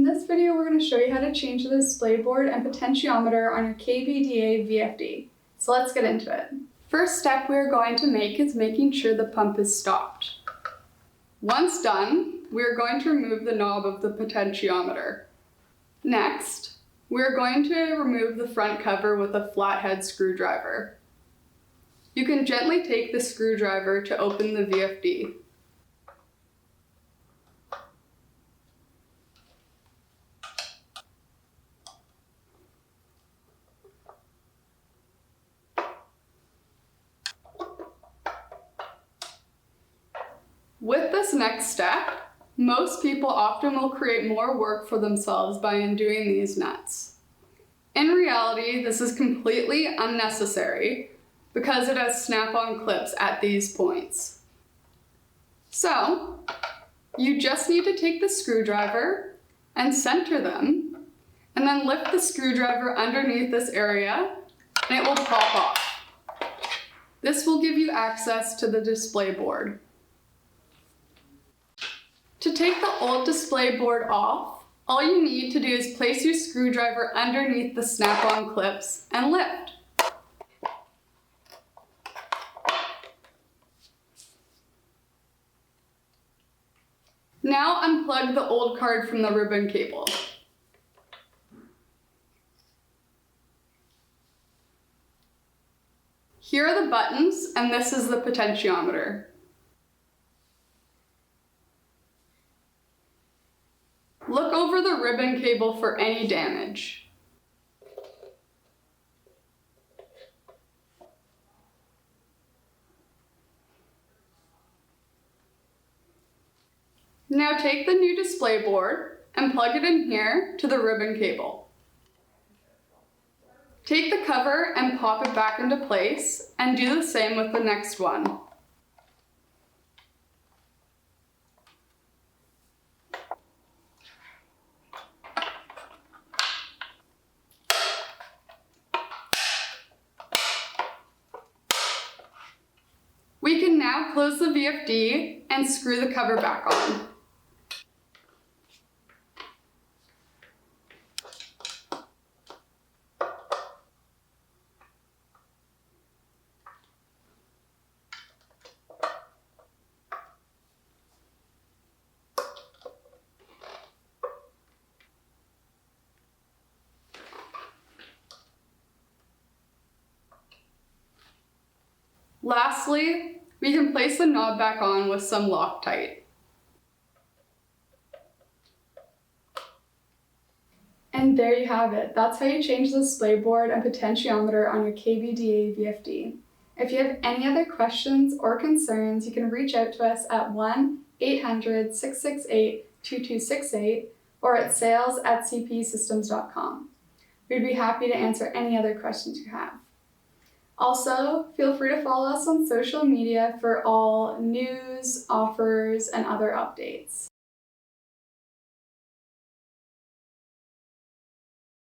In this video, we're going to show you how to change the display board and potentiometer on your KBDA VFD. So let's get into it. First step we're going to make is making sure the pump is stopped. Once done, we're going to remove the knob of the potentiometer. Next, we're going to remove the front cover with a flathead screwdriver. You can gently take the screwdriver to open the VFD. With this next step, most people often will create more work for themselves by undoing these nuts. In reality, this is completely unnecessary because it has snap-on clips at these points. So, you just need to take the screwdriver and center them, and then lift the screwdriver underneath this area, and it will pop off. This will give you access to the display board. To take the old display board off, all you need to do is place your screwdriver underneath the snap-on clips and lift. Now unplug the old card from the ribbon cable. Here are the buttons, and this is the potentiometer. Look over the ribbon cable for any damage. Now take the new display board and plug it in here to the ribbon cable. Take the cover and pop it back into place, and do the same with the next one. We can now close the VFD and screw the cover back on. Lastly, we can place the knob back on with some Loctite. And there you have it. That's how you change the display board and potentiometer on your KBDA VFD. If you have any other questions or concerns, you can reach out to us at 1-800-668-2268 or at sales@cpsystems.com. We'd be happy to answer any other questions you have. Also, feel free to follow us on social media for all news, offers, and other updates.